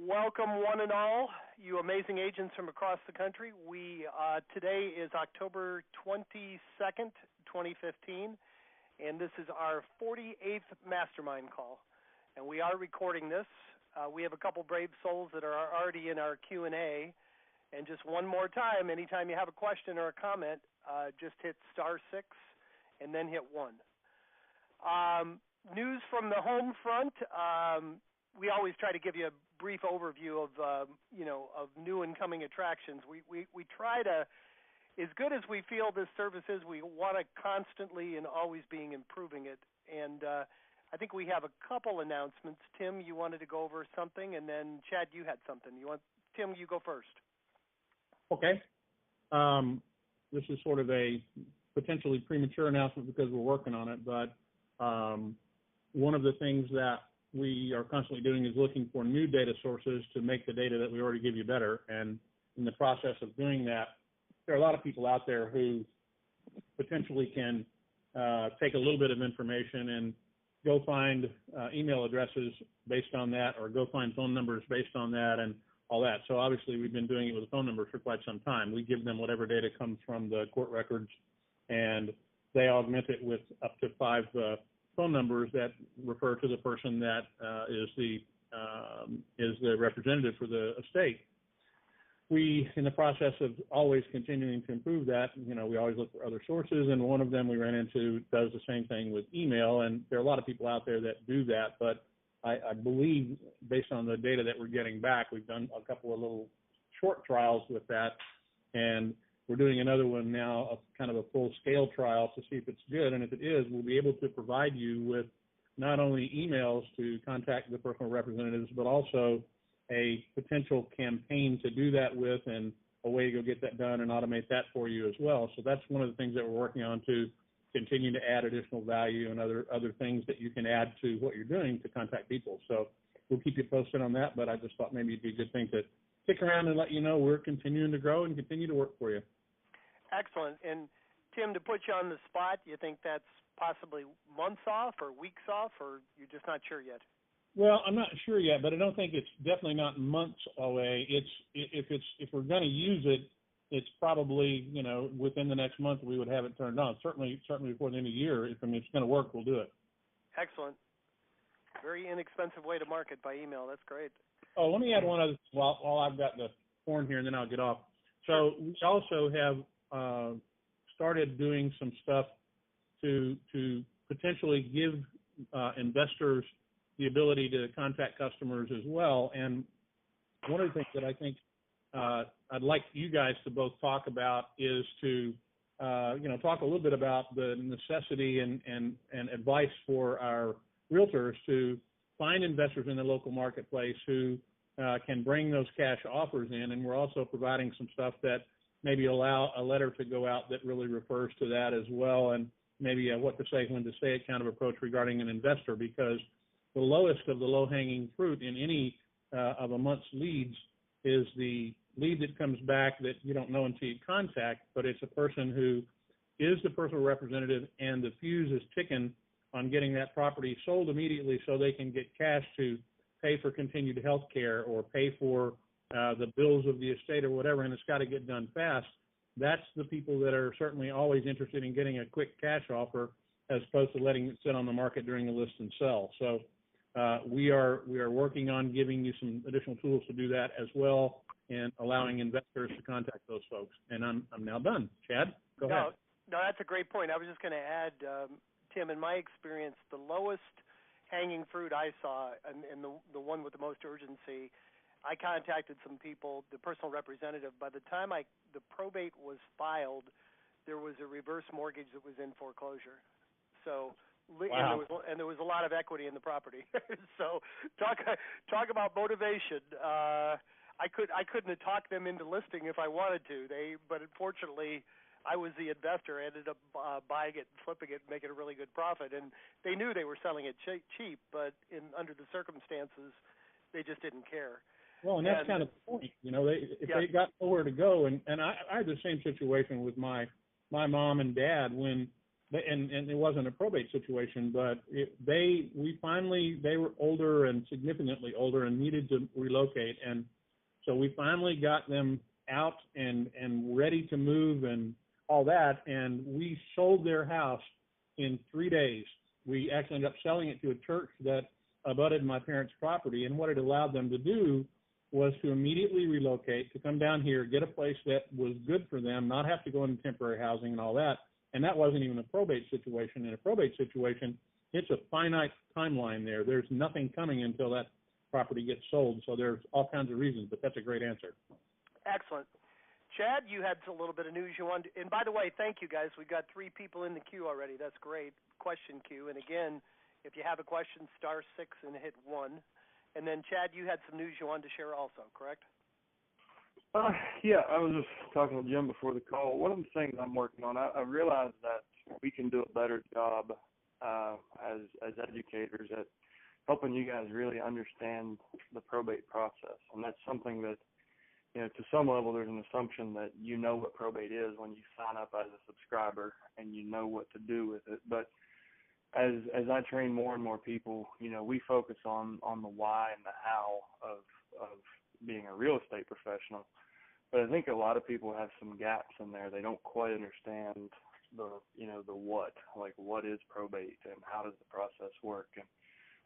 Welcome, one and all, you amazing agents from across the country. Today is October 22nd, 2015, and this is our 48th Mastermind call. And we are recording this. We have a couple brave souls that are already in our Q&A. And just one more time, anytime you have a question or a comment, just hit *6 and then hit 1. News from the home front. We always try to give you a brief overview of new and coming attractions. We try to, as good as we feel this service is, we want to constantly and always being improving it. And I think we have a couple announcements. Tim, you wanted to go over something, and then Chad, you had something. Tim, you go first. Okay. This is sort of a potentially premature announcement because we're working on it, but one of the things that we are constantly doing is looking for new data sources to make the data that we already give you better. And in the process of doing that, there are a lot of people out there who potentially can take a little bit of information and go find email addresses based on that, or go find phone numbers based on that and all that. So obviously we've been doing it with phone numbers for quite some time. We give them whatever data comes from the court records, and they augment it with up to 5 phone numbers that refer to the person that is the representative for the estate. We, in the process of always continuing to improve that, we always look for other sources, and one of them we ran into does the same thing with email, and there are a lot of people out there that do that, but I believe, based on the data that we're getting back, we've done a couple of little short trials with that, and we're doing another one now, of kind of a full-scale trial to see if it's good, and if it is, we'll be able to provide you with not only emails to contact the personal representatives, but also a potential campaign to do that with, and a way to go get that done and automate that for you as well. So that's one of the things that we're working on, to continue to add additional value and other things that you can add to what you're doing to contact people. So we'll keep you posted on that, but I just thought maybe it'd be a good thing to stick around and let you know we're continuing to grow and continue to work for you. Excellent. And Tim, to put you on the spot, you think that's possibly months off or weeks off, or you're just not sure yet? Well, I'm not sure yet, but I don't think it's definitely not months away. If we're going to use it, it's probably, within the next month we would have it turned on. Certainly before the end of the year. If it's going to work, we'll do it. Excellent. Very inexpensive way to market by email. That's great. Oh, let me add one other while I've got the horn here, and then I'll get off. So we also have started doing some stuff to potentially give investors the ability to contact customers as well. And one of the things that I think I'd like you guys to both talk about is to talk a little bit about the necessity and advice for our realtors to find investors in the local marketplace who can bring those cash offers in. And we're also providing some stuff that maybe allow a letter to go out that really refers to that as well, and maybe what to say, when to say it kind of approach regarding an investor, because the lowest of the low-hanging fruit in any of a month's leads is the lead that comes back that you don't know until you contact, but it's a person who is the personal representative, and the fuse is ticking on getting that property sold immediately so they can get cash to pay for continued health care or pay for the bills of the estate or whatever, and it's got to get done fast. That's the people that are certainly always interested in getting a quick cash offer, as opposed to letting it sit on the market during the list and sell. So we are working on giving you some additional tools to do that as well, and allowing investors to contact those folks. And I'm now done. Chad, go ahead. No, that's a great point. I was just going to add, Tim, in my experience, the lowest hanging fruit I saw, and the one with the most urgency, I contacted some people, the personal representative. By the time the probate was filed, there was a reverse mortgage that was in foreclosure. So, wow. and there was a lot of equity in the property. So talk about motivation. I couldn't have talked them into listing if I wanted to. But unfortunately, I was the investor. I ended up buying it and flipping it and making a really good profit. And they knew they were selling it cheap, but under the circumstances, they just didn't care. Well, and that's kind of the point. If they got nowhere to go, and I had the same situation with my mom and dad when and it wasn't a probate situation, but they were older and significantly older and needed to relocate, and so we finally got them out and ready to move and all that, and we sold their house in 3 days. We actually ended up selling it to a church that abutted my parents' property, and what it allowed them to do was to immediately relocate, to come down here, get a place that was good for them, not have to go into temporary housing and all that. And that wasn't even a probate situation. In a probate situation, it's a finite timeline there. There's nothing coming until that property gets sold. So there's all kinds of reasons, but that's a great answer. Excellent. Chad, you had a little bit of news you wanted to, and by the way, thank you guys. We've got 3 people in the queue already. That's great. Question queue. And again, if you have a question, *6 and hit 1. And then Chad, you had some news you wanted to share also, correct? Yeah, I was just talking with Jim before the call. One of the things I'm working on, I realize that we can do a better job as educators at helping you guys really understand the probate process. And that's something that, to some level, there's an assumption that you know what probate is when you sign up as a subscriber and you know what to do with it. But as I train more and more people, we focus on the why and the how of being a real estate professional. But I think a lot of people have some gaps in there. They don't quite understand the what, like what is probate and how does the process work. And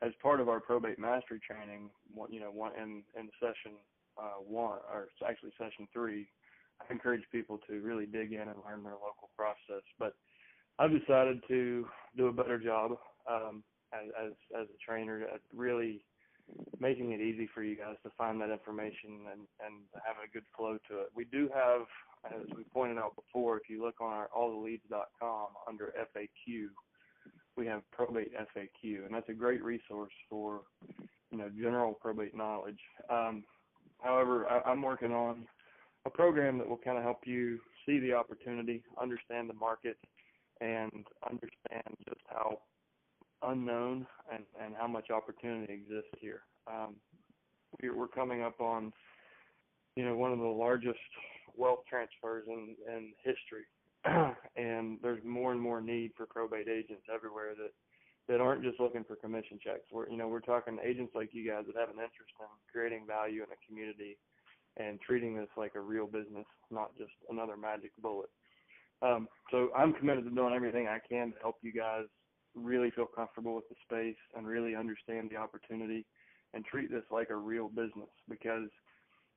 as part of our probate mastery training, in session 1, or actually session 3, I encourage people to really dig in and learn their local process. But I've decided to do a better job as a trainer at really making it easy for you guys to find that information and have a good flow to it. We do have, as we pointed out before, if you look on our alltheleads.com under FAQ, we have probate FAQ, and that's a great resource for general probate knowledge. However, I'm working on a program that will kind of help you see the opportunity, understand the market, and understand just how unknown and how much opportunity exists here. We're coming up on, one of the largest wealth transfers in history, and there's more and more need for probate agents everywhere that aren't just looking for commission checks. We're talking agents like you guys that have an interest in creating value in a community and treating this like a real business, not just another magic bullet. So I'm committed to doing everything I can to help you guys really feel comfortable with the space and really understand the opportunity and treat this like a real business, because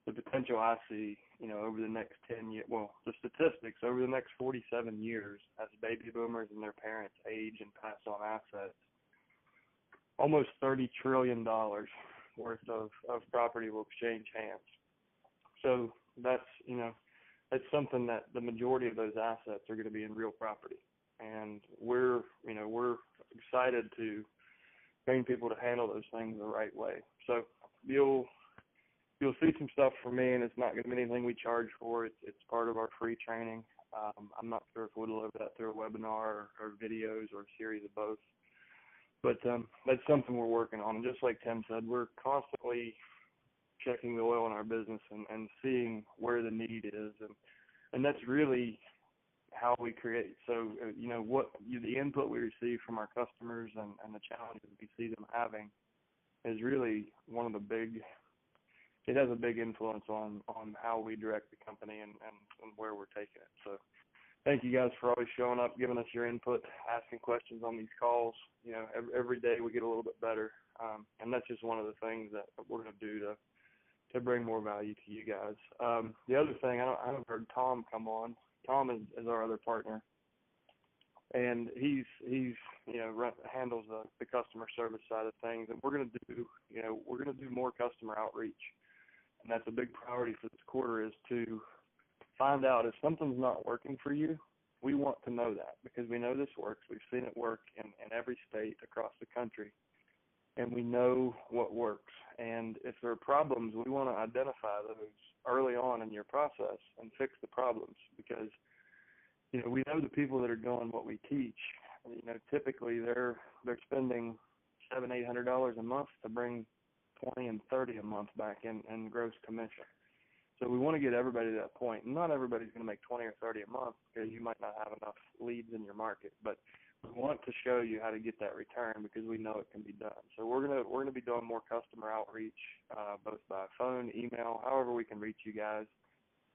the potential I see, over the next 10 years, the statistics, over the next 47 years, as baby boomers and their parents age and pass on assets, almost $30 trillion worth of property will exchange hands. So that's something that the majority of those assets are going to be in real property. And we're excited to train people to handle those things the right way. So you'll see some stuff from me, and it's not going to be anything we charge for. It's part of our free training. I'm not sure if we'll deliver that through a webinar or videos or a series of both. But that's something we're working on. And just like Tim said, we're constantly checking the oil in our business and seeing where the need is. And that's really how we create. So, the input we receive from our customers and the challenges we see them having is really it has a big influence on how we direct the company and where we're taking it. So thank you guys for always showing up, giving us your input, asking questions on these calls. Every day we get a little bit better. And that's just one of the things that we're going to do to bring more value to you guys. The other thing, I haven't heard Tom come on. Tom is our other partner, and he's handles the customer service side of things. And we're going to do more customer outreach, and that's a big priority for this quarter, is to find out if something's not working for you. We want to know that, because we know this works. We've seen it work in every state across the country, and we know what works. And if there are problems, we want to identify those early on in your process and fix the problems, because we know the people that are doing what we teach. Typically they're spending $700-800 a month to bring $20 and $30 a month back in gross commission. So we want to get everybody to that point. Not everybody's going to make $20 or $30 a month, because you might not have enough leads in your market, but We want to show you how to get that return because we know it can be done. So we're gonna be doing more customer outreach, both by phone, email, however we can reach you guys.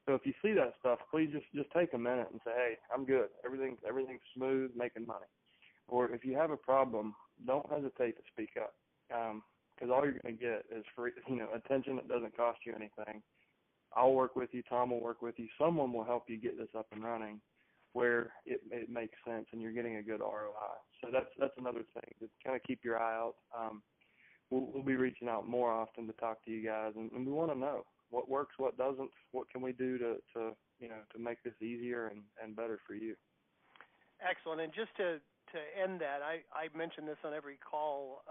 So if you see that stuff, please just take a minute and say, hey, I'm good. Everything's smooth, making money. Or if you have a problem, don't hesitate to speak up, because all you're going to get is free, attention that doesn't cost you anything. I'll work with you. Tom will work with you. Someone will help you get this up and running where it makes sense and you're getting a good ROI. So that's another thing to kind of keep your eye out. We'll be reaching out more often to talk to you guys, and we want to know what works, what doesn't, what can we do to make this easier and better for you. Excellent. And just to end that, I mention this on every call.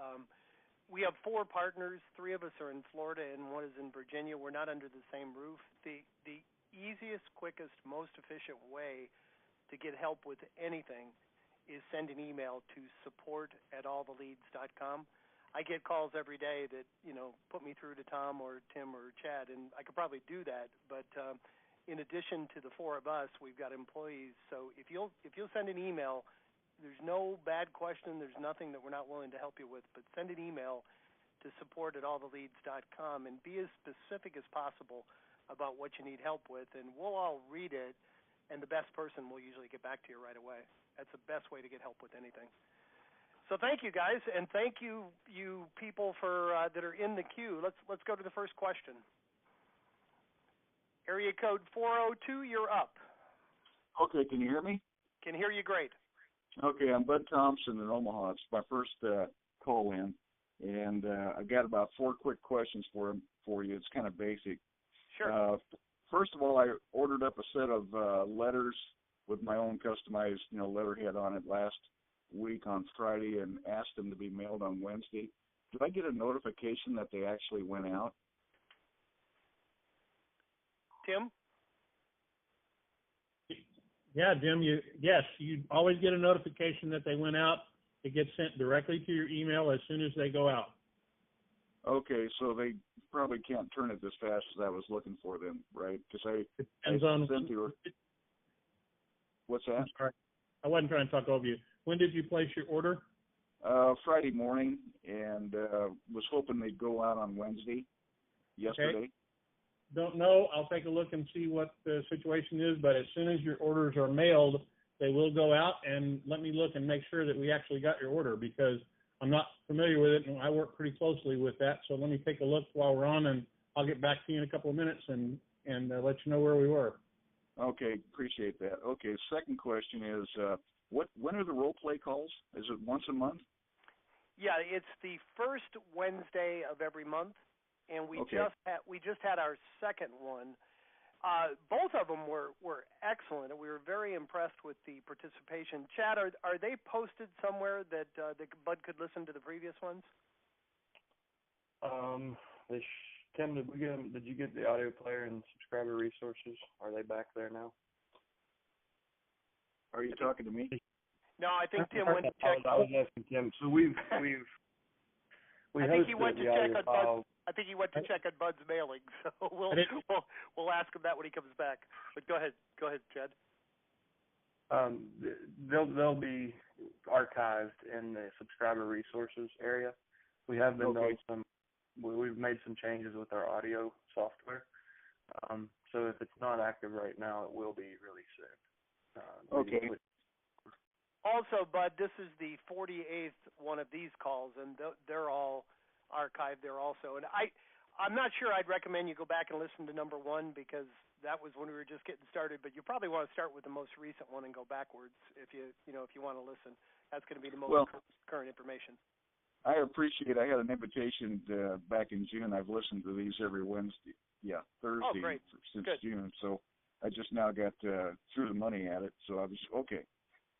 We have 4 partners. 3 of us are in Florida and 1 is in Virginia. We're not under the same roof. The easiest, quickest, most efficient way to get help with anything is send an email to support@alltheleads.com. I get calls every day that, put me through to Tom or Tim or Chad, and I could probably do that. But in addition to the 4 of us, we've got employees. So if you'll send an email, there's no bad question. There's nothing that we're not willing to help you with. But send an email to support@alltheleads.com and be as specific as possible about what you need help with, and we'll all read it, and the best person will usually get back to you right away. That's the best way to get help with anything. So thank you, guys, and thank you people for that are in the queue. Let's go to the first question. Area code 402, you're up. Okay, can you hear me? Can hear you great. Okay, I'm Bud Thompson in Omaha. It's my first call in, and I've got about 4 quick questions for you. It's kind of basic. Sure. First of all, I ordered up a set of letters with my own customized, letterhead on it last week on Friday and asked them to be mailed on Wednesday. Did I get a notification that they actually went out? Tim? Yeah, Jim, you always get a notification that they went out. It gets sent directly to your email as soon as they go out. Okay, so they probably can't turn it as fast as I was looking for them, right? Because What's that? I'm sorry. I wasn't trying to talk over you. When did you place your order? Friday morning, and was hoping they'd go out on Wednesday, yesterday. Okay. Don't know. I'll take a look and see what the situation is, but as soon as your orders are mailed, they will go out, and let me look and make sure that we actually got your order, because I'm not familiar with it, and I work pretty closely with that. So let me take a look while we're on, and I'll get back to you in a couple of minutes and let you know where we were. Okay, appreciate that. Okay, second question is, when are the role play calls? Is it once a month? Yeah, it's the first Wednesday of every month, and we just had our second one. Both of them were excellent, and we were very impressed with the participation. Chad, are they posted somewhere that Bud could listen to the previous ones? Tim, did you get the audio player and subscriber resources? Are they back there now? Are you talking to me? No, I think Tim went to check. I was asking Tim. So we I think he went to check on file. Bud's. I think he went to check on Bud's mailing. So we'll ask him that when he comes back. But go ahead, Chad. They'll be archived in the subscriber resources area. We have been doing we've made some changes with our audio software. So if it's not active right now, it will be really soon. Okay. Also, Bud, this is the 48th one of these calls, and they're all archived there also. And I'm not sure I'd recommend you go back and listen to number 1, because that was when we were just getting started. But you probably want to start with the most recent one and go backwards if you want to listen. That's going to be the most current information. I appreciate. I had an invitation back in June. I've listened to these every Wednesday. Yeah, Thursday since June. So I just now got threw the money at it. So I was okay.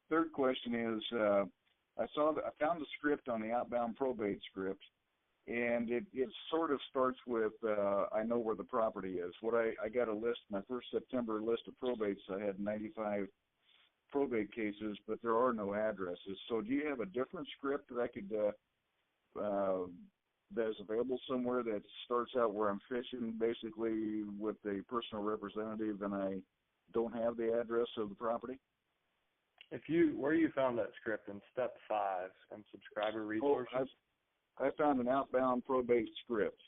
Third question is, I found the script on the outbound probate script, and it sort of starts with I know where the property is. I got a list, my first September list of probates. I had 95 probate cases, but there are no addresses. So do you have a different script that I could that is available somewhere that starts out where I'm fishing, basically with a personal representative, and I don't have the address of the property? where you found that script in step 5 and subscriber resources? I found an outbound probate script,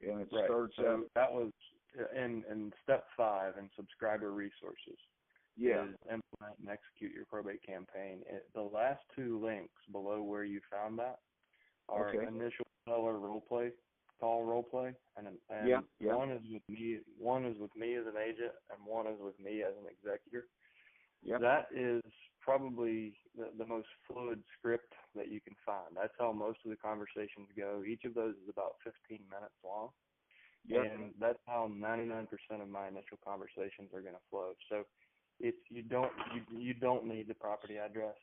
and it starts out. That was in step 5 in subscriber resources. Yeah. Is implement and execute your probate campaign. The last 2 links below where you found that are initial seller call role play, and one is with me. One is with me as an agent, and one is with me as an executor. Yep. That is probably the most fluid script that you can find. That's how most of the conversations go. Each of those is about 15 minutes long. Yep. And that's how 99% of my initial conversations are going to flow. So you don't need the property address.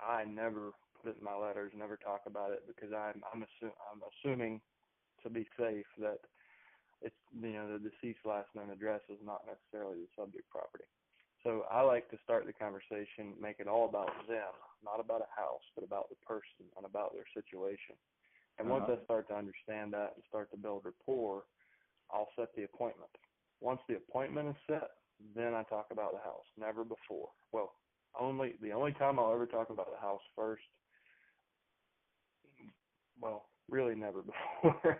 I never put it in my letters, never talk about it, because I'm assuming to be safe that it's the deceased last known address is not necessarily the subject property. So I like to start the conversation, make it all about them, not about a house, but about the person and about their situation. And once I start to understand that and start to build rapport, I'll set the appointment. Once the appointment is set, then I talk about the house, never before. Well, the only time I'll ever talk about the house first, well, really never before.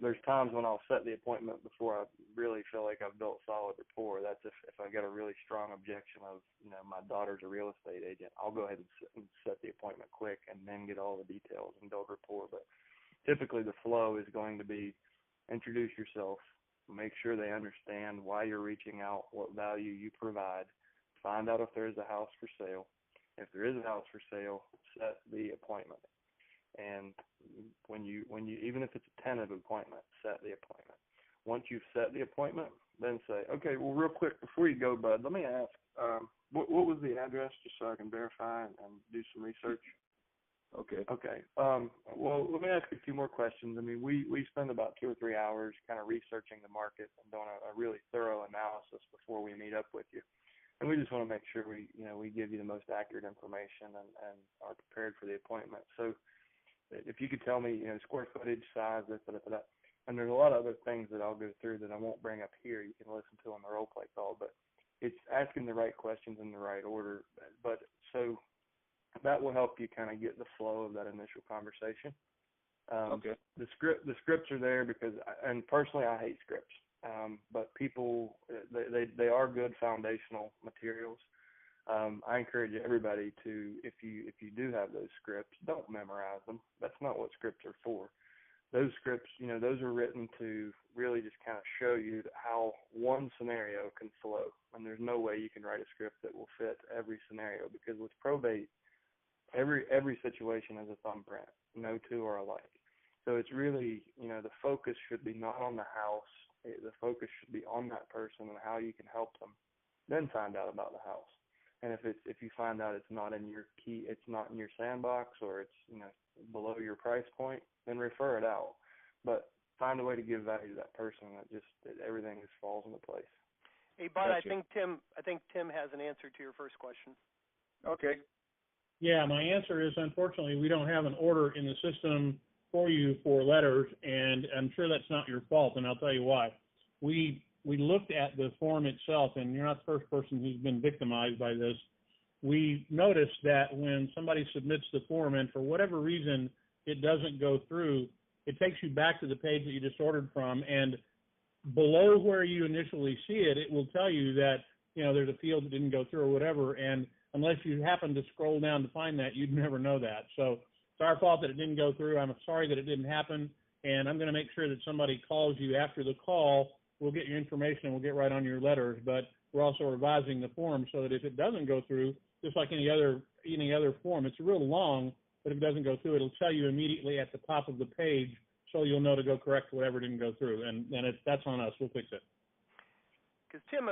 There's times when I'll set the appointment before I really feel like I've built solid rapport. That's if I get a really strong objection of, my daughter's a real estate agent, I'll go ahead and set the appointment quick and then get all the details and build rapport. But typically the flow is going to be introduce yourself, make sure they understand why you're reaching out, what value you provide, find out if there is a house for sale. If there is a house for sale, set the appointment. And when you even if it's a tentative appointment, set the appointment. Once you've set the appointment, then say, okay, well, real quick before you go, bud, let me ask, what was the address, just so I can verify and do some research? Okay. Well, let me ask you a few more questions. I mean, we spend about 2 or 3 hours kind of researching the market and doing a really thorough analysis before we meet up with you. And we just want to make sure we give you the most accurate information and are prepared for the appointment. So if you could tell me, square footage, size, and there's a lot of other things that I'll go through that I won't bring up here. You can listen to on the role play call, but it's asking the right questions in the right order. But so that will help you kind of get the flow of that initial conversation. The scripts are there because, and personally, I hate scripts. But people, they are good foundational materials. I encourage everybody to, if you do have those scripts, don't memorize them. That's not what scripts are for. Those scripts, those are written to really just kind of show you how one scenario can flow. And there's no way you can write a script that will fit every scenario, because with probate, every situation is a thumbprint. No two are alike. So it's really, the focus should be not on the house. The focus should be on that person and how you can help them. Then find out about the house. And if you find out it's not in your sandbox, or it's below your price point, then refer it out. But find a way to give value to that person that everything just falls into place. Hey, Bud, I think Tim has an answer to your first question. Okay. Yeah, my answer is, unfortunately, we don't have an order in the system for you for letters, and I'm sure that's not your fault, and I'll tell you why. We looked at the form itself, and you're not the first person who's been victimized by this. We noticed that when somebody submits the form and for whatever reason it doesn't go through, it takes you back to the page that you just ordered from, and below where you initially see it, it will tell you that, there's a field that didn't go through or whatever, and unless you happen to scroll down to find that, you'd never know that. So it's our fault that it didn't go through. I'm sorry that it didn't happen, and I'm going to make sure that somebody calls you after the call. We'll get your information and we'll get right on your letters, but we're also revising the form so that if it doesn't go through, just like any other form, it's real long, but if it doesn't go through, it'll tell you immediately at the top of the page, so you'll know to go correct whatever didn't go through, and that's on us. We'll fix it. Because Tim,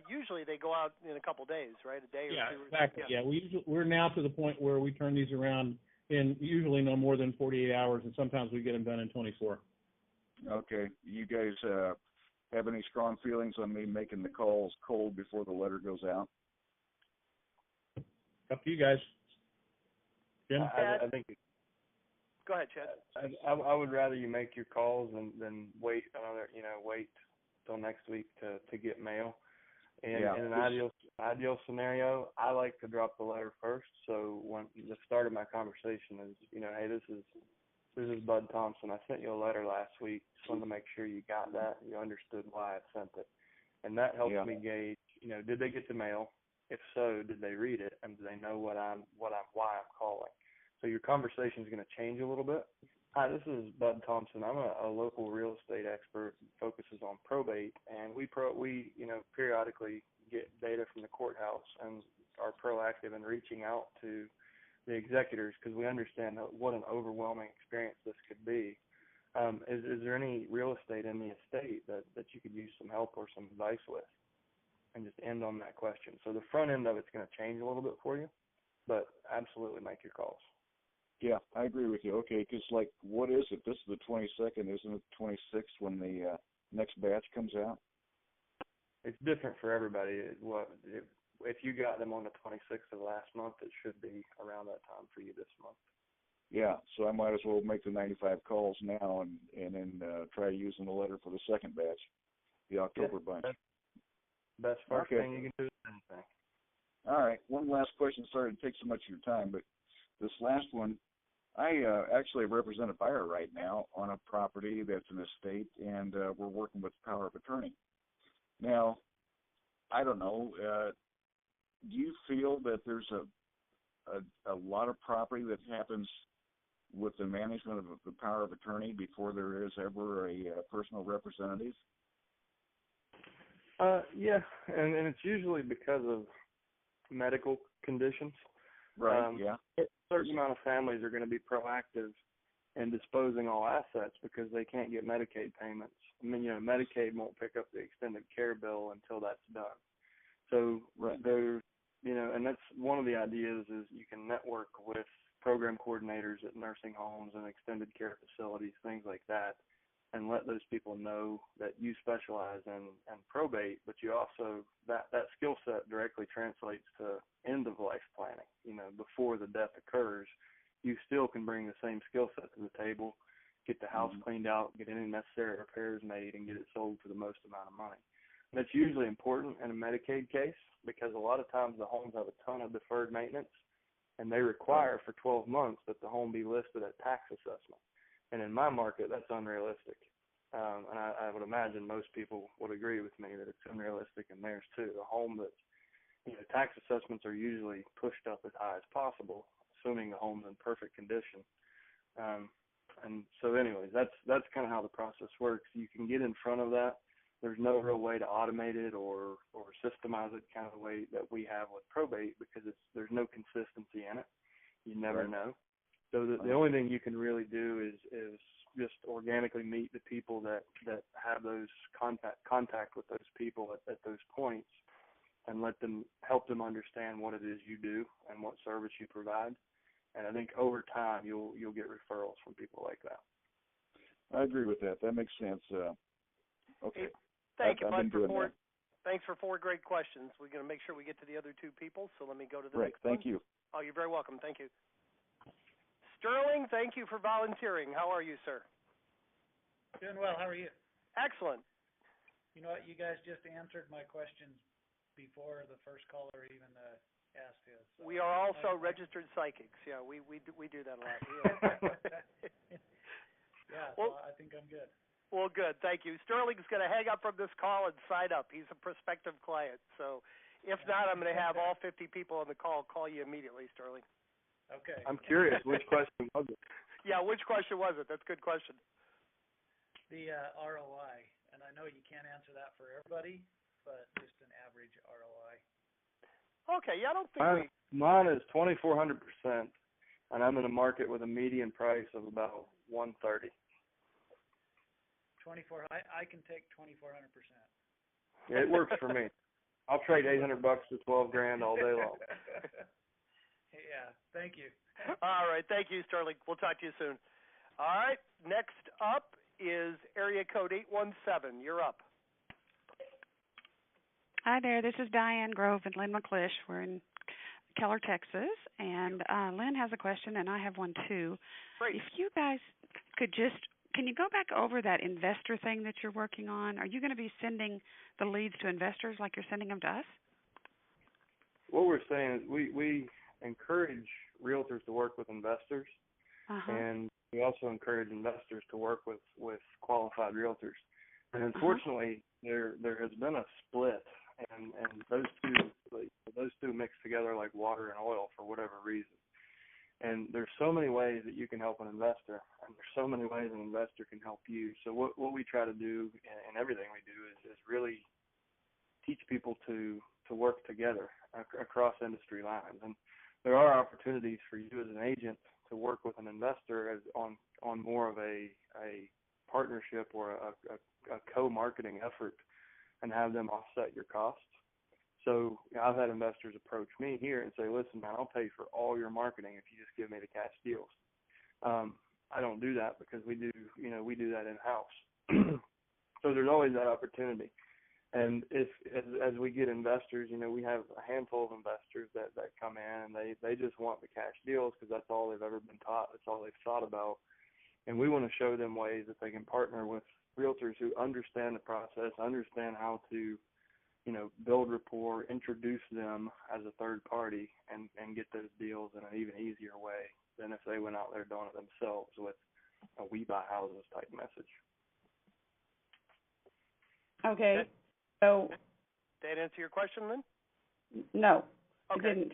usually they go out in a couple days, right? A day or two. Exactly. Yeah, we're now to the point where we turn these around in usually no more than 48 hours, and sometimes we get them done in 24. Okay. You guys have any strong feelings on me making the calls cold before the letter goes out? Up to you guys. Jim? I think. Go ahead, Chad. I would rather you make your calls than wait till next week to get mail. In an ideal scenario, I like to drop the letter first. So when the start of my conversation is, hey, this is Bud Thompson. I sent you a letter last week. Just wanted to make sure you got that, you understood why I sent it, and that helps me gauge. Did they get the mail? If so, did they read it, and do they know why I'm calling? So your conversation is going to change a little bit. Hi, this is Bud Thompson. I'm a local real estate expert who focuses on probate, and we periodically get data from the courthouse and are proactive in reaching out to the executors because we understand what an overwhelming experience this could be. Is there any real estate in the estate that you could use some help or some advice with? And just end on that question. So the front end of it's going to change a little bit for you, but absolutely make your calls. Yeah, I agree with you. Okay, because what is it? This is the 22nd, isn't it? 26th when the next batch comes out. It's different for everybody. If you got them on the 26th of last month, it should be around that time for you this month. Yeah, so I might as well make the 95 calls now and then try using the letter for the second batch, the October bunch. Best first thing you can do is anything. All right, one last question. Sorry to take so much of your time, but this last one, I actually represent a buyer right now on a property that's an estate, and we're working with power of attorney. Now, I don't know, do you feel that there's a lot of property that happens with the management of the power of attorney before there is ever a personal representative? Yeah, and it's usually because of medical conditions. Right, yeah. A certain amount of families are going to be proactive in disposing all assets because they can't get Medicaid payments. I mean, Medicaid won't pick up the extended care bill until that's done. So there's, and that's one of the ideas is you can network with program coordinators at nursing homes and extended care facilities, things like that, and let those people know that you specialize in probate, but you also, that skill set directly translates to end-of-life planning. Before the death occurs, you still can bring the same skill set to the table, get the house cleaned out, get any necessary repairs made, and get it sold for the most amount of money. And that's usually important in a Medicaid case because a lot of times the homes have a ton of deferred maintenance, and they require for 12 months that the home be listed at tax assessment. And in my market, that's unrealistic. And I would imagine most people would agree with me that it's unrealistic in theirs too. The home that, tax assessments are usually pushed up as high as possible, assuming the home's in perfect condition. And so anyways, that's kind of how the process works. You can get in front of that. There's no real way to automate it or systemize it kind of the way that we have with probate because there's no consistency in it. You never know. So the only thing you can really do is just organically meet the people that have those contact with those people at those points and help them understand what it is you do and what service you provide. And I think over time you'll get referrals from people like that. I agree with that. That makes sense. Okay. Thank you, Bud, for four. Thanks for four great questions. We're going to make sure we get to the other two people, so let me go to the next one. Thank you. Oh, you're very welcome. Thank you. Sterling, thank you for volunteering. How are you, sir? Doing well. How are you? Excellent. You know what? You guys just answered my questions before the first caller even asked his. So we are also registered psychics. Yeah, we do that a lot. Yeah, well, so I think I'm good. Well, good. Thank you. Sterling's going to hang up from this call and sign up. He's a prospective client. So if not, I'm going to have all 50 people on the call you immediately, Sterling. Okay. I'm curious, which question was it? Yeah, which question was it? That's a good question. The ROI, and I know you can't answer that for everybody, but just an average ROI. Okay, yeah, I don't think mine is 2,400%, and I'm in a market with a median price of about 130. 24. I can take 2,400%. Yeah, it works for me. I'll trade $800 to $12,000 all day long. Yeah, thank you. All right, thank you, Sterling. We'll talk to you soon. All right, next up is area code 817. You're up. Hi there, this is Diane Grove and Lynn McClish. We're in Keller, Texas, and Lynn has a question, and I have one too. Great. If you guys could just Can you go back over that investor thing that you're working on? Are you going to be sending the leads to investors like you're sending them to us? What we're saying is we encourage realtors to work with investors, and we also encourage investors to work with qualified realtors. And unfortunately, there has been a split, and those two mix together like water and oil for whatever reason. And there's so many ways that you can help an investor, and there's so many ways an investor can help you. So what we try to do in everything we do is really teach people to work together across industry lines. And there are opportunities for you as an agent to work with an investor on more of a partnership or a co-marketing effort and have them offset your costs. So I've had investors approach me here and say, listen, man, I'll pay for all your marketing if you just give me the cash deals. I don't do that because we do that in-house. So there's always that opportunity. And as we get investors, we have a handful of investors that come in and they just want the cash deals because that's all they've ever been taught. That's all they've thought about. And we want to show them ways that they can partner with realtors who understand the process, understand how to, build rapport, introduce them as a third party and get those deals in an even easier way than if they went out there doing it themselves with a we buy houses type message. Okay. So, did that answer your question, Lynn? No, okay. It didn't.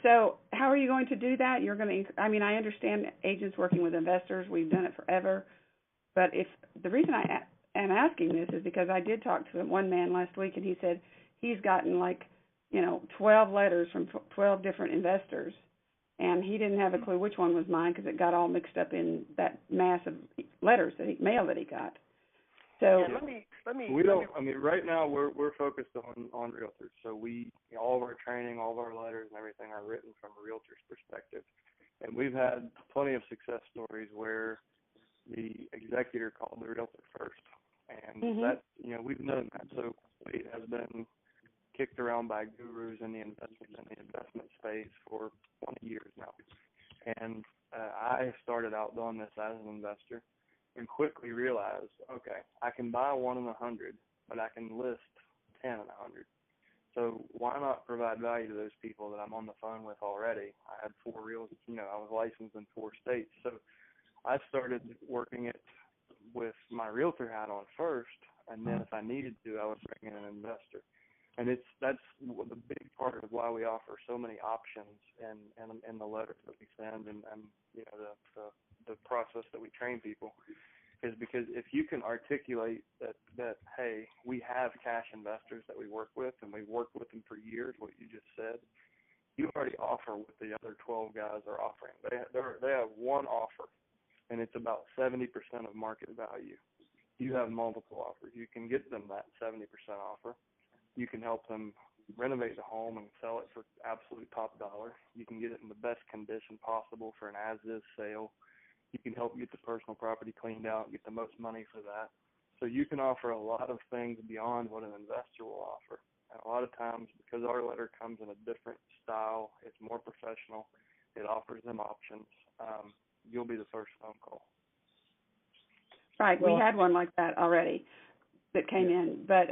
So how are you going to do that? You're going to, I understand agents working with investors. We've done it forever. But if the reason I am asking this is because I did talk to one man last week, and he said he's gotten 12 letters from 12 different investors, and he didn't have a clue which one was mine because it got all mixed up in that mass of letters mail that he got. So right now we're focused on realtors. So all of our training, all of our letters and everything are written from a realtor's perspective. And we've had plenty of success stories where the executor called the realtor first. And that, we've known that. So it has been kicked around by gurus in the investment space for 20 years now. And I started out doing this as an investor and quickly realized, okay, I can buy 1 in 100, but I can list 10 in 100. So why not provide value to those people that I'm on the phone with already? I had 4 reels, I was licensed in 4 states. So I started working it with my realtor hat on first, and then if I needed to, I would bring in an investor. And that's the big part of why we offer so many options in the letters that we send and the process that we train people is because if you can articulate that hey, we have cash investors that we work with and we've worked with them for years, what you just said, you already offer what the other 12 guys are offering. They have one offer, and it's about 70% of market value. You have multiple offers. You can get them that 70% offer. You can help them renovate the home and sell it for absolute top dollar. You can get it in the best condition possible for an as-is sale. You can help get the personal property cleaned out and get the most money for that. So you can offer a lot of things beyond what an investor will offer. And a lot of times, because our letter comes in a different style, it's more professional, it offers them options, you'll be the first phone call. Right. We had one like that already that came in. But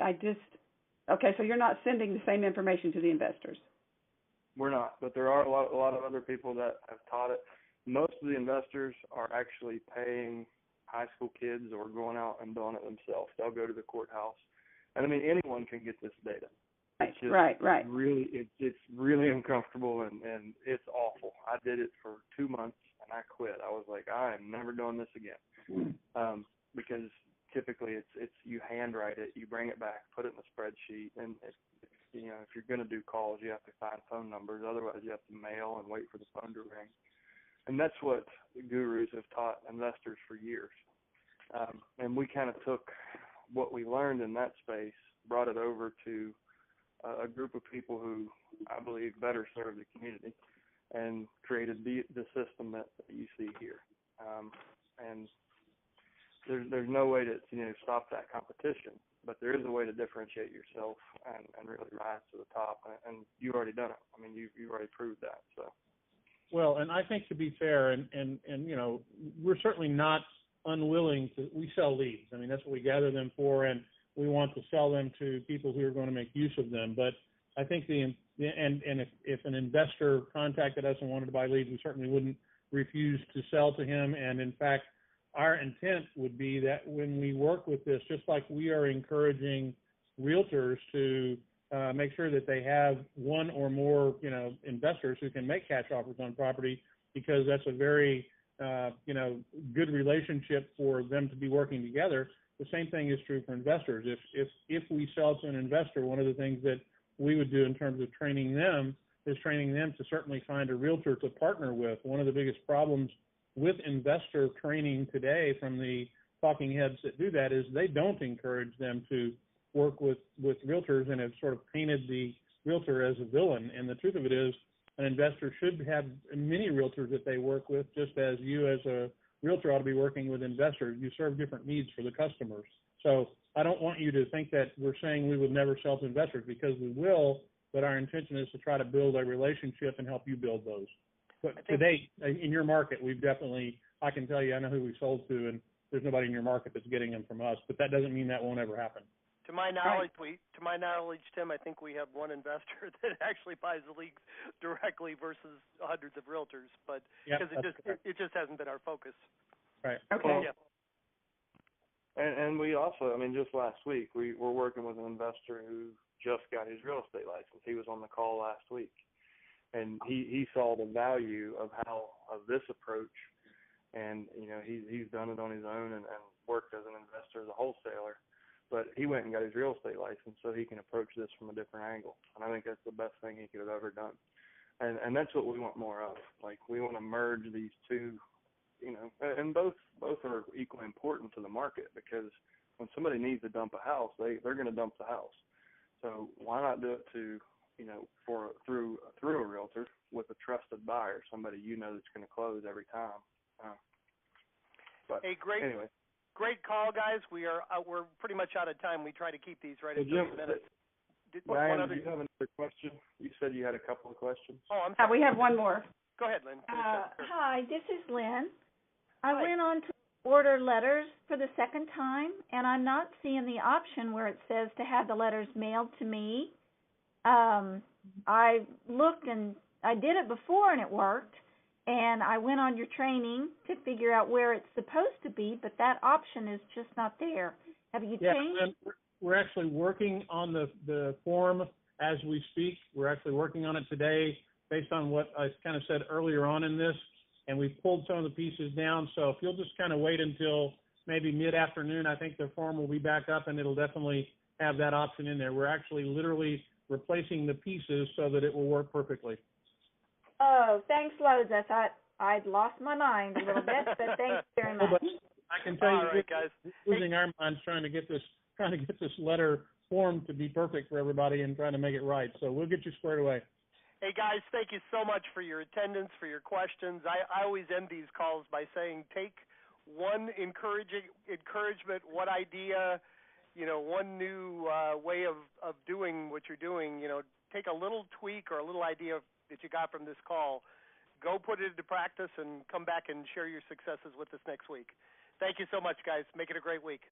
okay, so you're not sending the same information to the investors? We're not, but there are a lot of other people that have taught it. Most of the investors are actually paying high school kids or going out and doing it themselves. They'll go to the courthouse. And, anyone can get this data. Right. Really, it's really uncomfortable, and it's awful. I did it for 2 months, and I quit. I was like, I am never doing this again. Because typically it's you handwrite it, you bring it back, put it in a spreadsheet, and if you're going to do calls, you have to find phone numbers. Otherwise, you have to mail and wait for the phone to ring. And that's what the gurus have taught investors for years. And we kind of took what we learned in that space, brought it over to a group of people who I believe better serve the community, and created the system that you see here. And there's no way to stop that competition, but there is a way to differentiate yourself and really rise to the top. And you've already done it. You've already proved that. So. Well, and I think to be fair, and we're certainly not unwilling to. We sell leads. I mean, that's what we gather them for, and we want to sell them to people who are going to make use of them. But I think if an investor contacted us and wanted to buy leads, we certainly wouldn't refuse to sell to him. And in fact, our intent would be that when we work with this, just like we are encouraging realtors to make sure that they have one or more, investors who can make cash offers on property, because that's a very, good relationship for them to be working together. The same thing is true for investors. If we sell to an investor, one of the things that we would do in terms of training them is training them to certainly find a realtor to partner with. One of the biggest problems with investor training today from the talking heads that do that is they don't encourage them to work with realtors, and have sort of painted the realtor as a villain. And the truth of it is, an investor should have many realtors that they work with, just as you as a realtor ought to be working with investors. You serve different needs for the customers. So I don't want you to think that we're saying we would never sell to investors, because we will, but our intention is to try to build a relationship and help you build those. But to date, in your market, we've definitely, I can tell you, I know who we sold to, and there's nobody in your market that's getting them from us, but that doesn't mean that won't ever happen. To my knowledge, Tim, I think we have one investor that actually buys the leagues directly versus hundreds of realtors, but because it just hasn't been our focus. Right. Okay. Yeah. And we also, just last week, we were working with an investor who just got his real estate license. He was on the call last week, and he saw the value of this approach, and he's done it on his own and worked as an investor, as a wholesaler. But he went and got his real estate license so he can approach this from a different angle. And I think that's the best thing he could have ever done. And that's what we want more of. Like, we want to merge these two, and both are equally important to the market, because when somebody needs to dump a house, they're going to dump the house. So why not do it through a realtor with a trusted buyer, somebody that's going to close every time. Anyway. Great call, guys. We're pretty much out of time. We try to keep these right at 30 minutes. Ryan, do you have another question? You said you had a couple of questions. Oh, I'm sorry. We have one more. Go ahead, Lynn. Hi, this is Lynn. I went on to order letters for the second time, and I'm not seeing the option where it says to have the letters mailed to me. I looked, and I did it before, and it worked. And I went on your training to figure out where it's supposed to be, but that option is just not there. Have you changed? We're actually working on the form as we speak. We're actually working on it today based on what I kind of said earlier on in this, and we've pulled some of the pieces down. So if you'll just kind of wait until maybe mid-afternoon, I think the form will be back up, and it'll definitely have that option in there. We're actually literally replacing the pieces so that it will work perfectly. Oh, thanks loads. I thought I'd lost my mind a little bit, but thanks very much. I can tell you, right, guys. We're losing our minds trying to get this letter form to be perfect for everybody and trying to make it right. So we'll get you squared away. Hey, guys, thank you so much for your attendance, for your questions. I always end these calls by saying take one encouragement, one idea, one new way of doing what you're doing. Take a little tweak or a little idea that you got from this call, go put it into practice, and come back and share your successes with us next week. Thank you so much, guys. Make it a great week.